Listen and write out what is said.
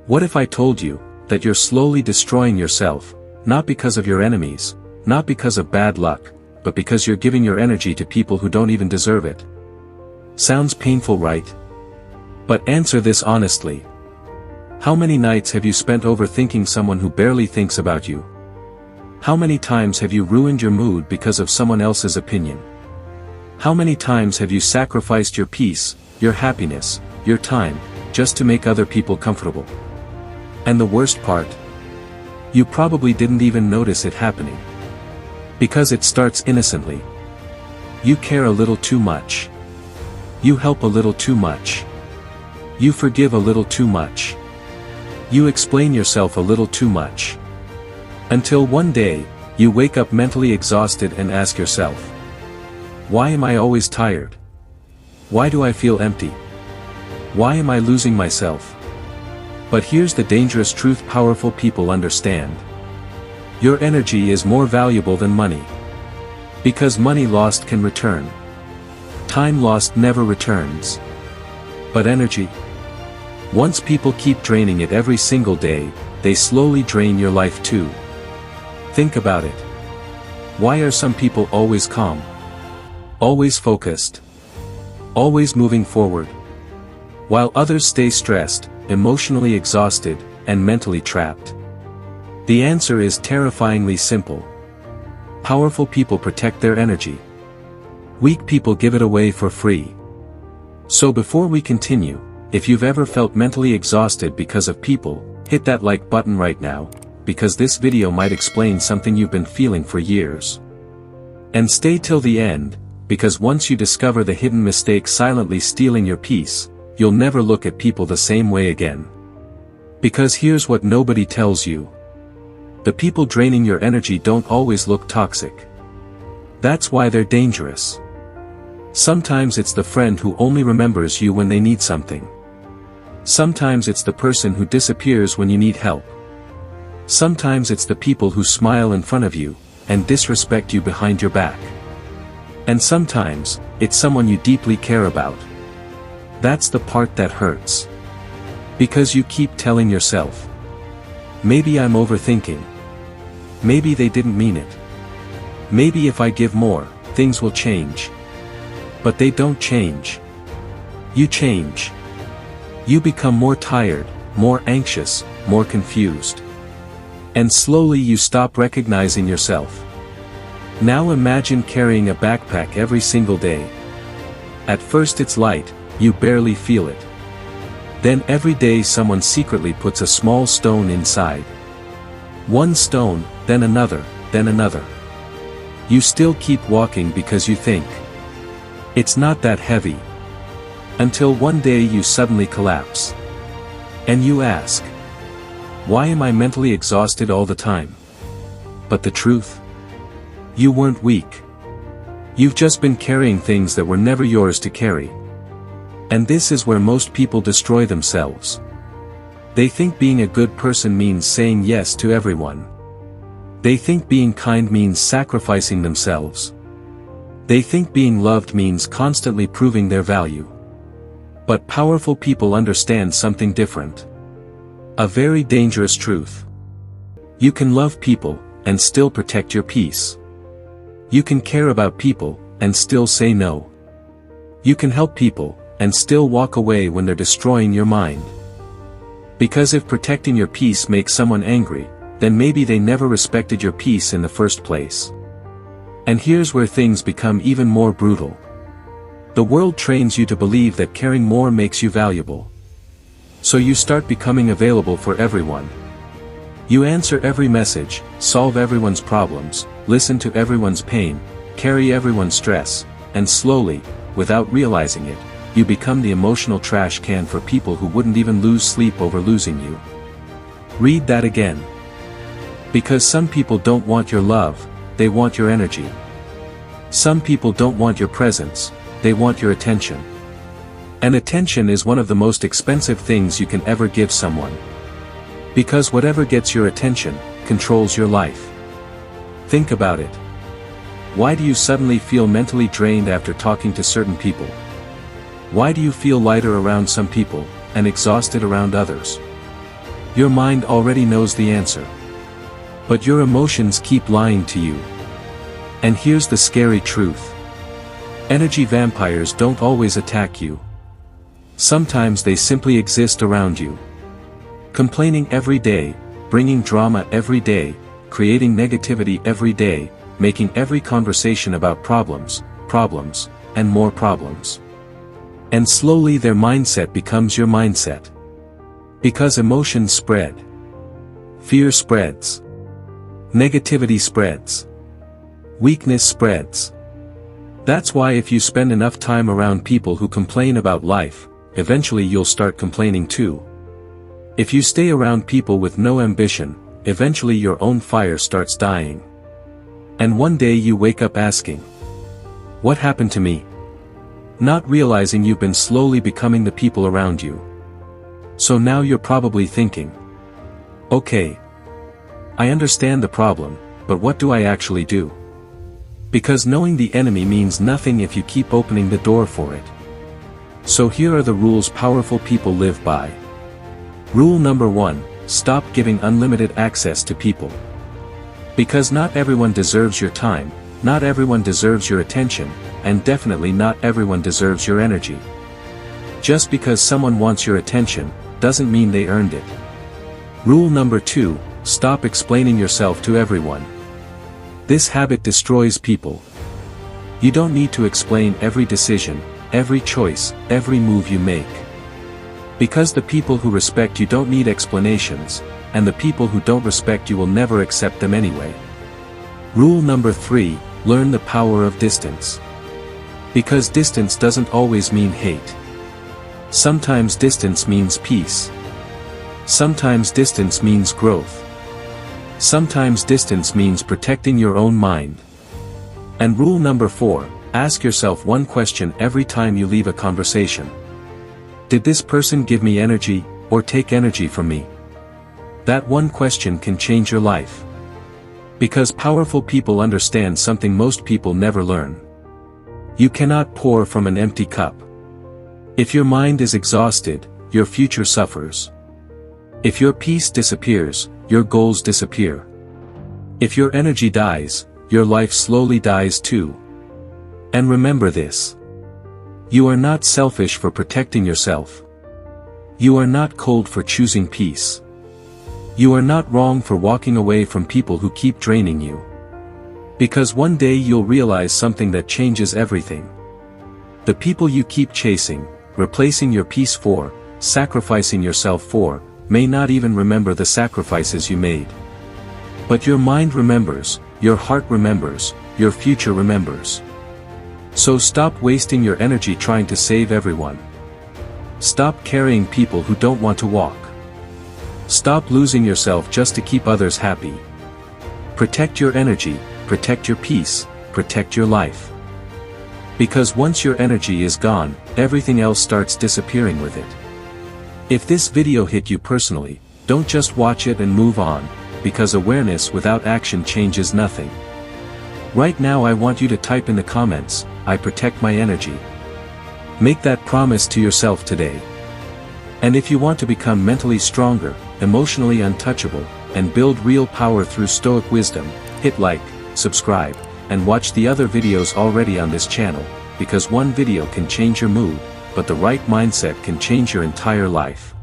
What if I told you that you're slowly destroying yourself, not because of your enemies, not because of bad luck, but because you're giving your energy to people who don't even deserve it? Sounds painful, right? But answer this honestly. How many nights have you spent overthinking someone who barely thinks about you? How many times have you ruined your mood because of someone else's opinion? How many times have you sacrificed your peace, your happiness, your time, just to make other people comfortable? And the worst part? You probably didn't even notice it happening. Because it starts innocently. You care a little too much. You help a little too much. You forgive a little too much. You explain yourself a little too much. Until one day, you wake up mentally exhausted and ask yourself, why am I always tired? Why do I feel empty? Why am I losing myself? But here's the dangerous truth powerful people understand. Your energy is more valuable than money. Because money lost can return. Time lost never returns. But energy? Once people keep draining it every single day, they slowly drain your life too. Think about it. Why are some people always calm? Always focused? Always moving forward? While others stay stressed, emotionally exhausted, and mentally trapped? The answer is terrifyingly simple. Powerful people protect their energy. Weak people give it away for free. So before we continue, if you've ever felt mentally exhausted because of people, hit that like button right now, because this video might explain something you've been feeling for years. And stay till the end, because once you discover the hidden mistake silently stealing your peace, you'll never look at people the same way again. Because here's what nobody tells you. The people draining your energy don't always look toxic. That's why they're dangerous. Sometimes it's the friend who only remembers you when they need something. Sometimes it's the person who disappears when you need help. Sometimes it's the people who smile in front of you, and disrespect you behind your back. And sometimes, it's someone you deeply care about. That's the part that hurts. Because you keep telling yourself, maybe I'm overthinking. Maybe they didn't mean it. Maybe if I give more, things will change. But they don't change. You change. You become more tired, more anxious, more confused. And slowly you stop recognizing yourself. Now imagine carrying a backpack every single day. At first it's light, you barely feel it. Then every day someone secretly puts a small stone inside. One stone, then another, then another. You still keep walking because you think, it's not that heavy. Until one day you suddenly collapse. And you ask, why am I mentally exhausted all the time? But the truth? You weren't weak. You've just been carrying things that were never yours to carry. And this is where most people destroy themselves. They think being a good person means saying yes to everyone. They think being kind means sacrificing themselves. They think being loved means constantly proving their value. But powerful people understand something different. A very dangerous truth. You can love people, and still protect your peace. You can care about people, and still say no. You can help people, and still walk away when they're destroying your mind. Because if protecting your peace makes someone angry, then maybe they never respected your peace in the first place. And here's where things become even more brutal. The world trains you to believe that caring more makes you valuable. So you start becoming available for everyone. You answer every message, solve everyone's problems, listen to everyone's pain, carry everyone's stress, and slowly, without realizing it, you become the emotional trash can for people who wouldn't even lose sleep over losing you. Read that again. Because some people don't want your love, they want your energy. Some people don't want your presence, they want your attention. And attention is one of the most expensive things you can ever give someone. Because whatever gets your attention, controls your life. Think about it. Why do you suddenly feel mentally drained after talking to certain people? Why do you feel lighter around some people, and exhausted around others? Your mind already knows the answer. But your emotions keep lying to you. And here's the scary truth. Energy vampires don't always attack you. Sometimes they simply exist around you. Complaining every day, bringing drama every day, creating negativity every day, making every conversation about problems, and more problems. And slowly their mindset becomes your mindset. Because emotions spread. Fear spreads. Negativity spreads. Weakness spreads. That's why if you spend enough time around people who complain about life, eventually you'll start complaining too. If you stay around people with no ambition, eventually your own fire starts dying. And one day you wake up asking, what happened to me? Not realizing you've been slowly becoming the people around you. So now you're probably thinking, okay, I understand the problem, but what do I actually do? Because knowing the enemy means nothing if you keep opening the door for it. So here are the rules powerful people live by. Rule number 1, stop giving unlimited access to people. Because not everyone deserves your time, not everyone deserves your attention, and definitely not everyone deserves your energy. Just because someone wants your attention, doesn't mean they earned it. Rule number 2, stop explaining yourself to everyone. This habit destroys people. You don't need to explain every decision, every choice, every move you make. Because the people who respect you don't need explanations, and the people who don't respect you will never accept them anyway. Rule number 3, learn the power of distance. Because distance doesn't always mean hate. Sometimes distance means peace. Sometimes distance means growth. Sometimes distance means protecting your own mind. And rule number 4, ask yourself one question every time you leave a conversation. Did this person give me energy, or take energy from me? That one question can change your life. Because powerful people understand something most people never learn. You cannot pour from an empty cup. If your mind is exhausted, your future suffers. If your peace disappears, your goals disappear. If your energy dies, your life slowly dies too. And remember this. You are not selfish for protecting yourself. You are not cold for choosing peace. You are not wrong for walking away from people who keep draining you. Because one day you'll realize something that changes everything. The people you keep chasing, replacing your peace for, sacrificing yourself for, may not even remember the sacrifices you made. But your mind remembers, your heart remembers, your future remembers. So stop wasting your energy trying to save everyone. Stop carrying people who don't want to walk. Stop losing yourself just to keep others happy. Protect your energy, protect your peace, protect your life. Because once your energy is gone, everything else starts disappearing with it. If this video hit you personally, don't just watch it and move on, because awareness without action changes nothing. Right now I want you to type in the comments, I protect my energy. Make that promise to yourself today. And if you want to become mentally stronger, emotionally untouchable, and build real power through Stoic Wisdom, hit like, subscribe, and watch the other videos already on this channel, because one video can change your mood, but the right mindset can change your entire life.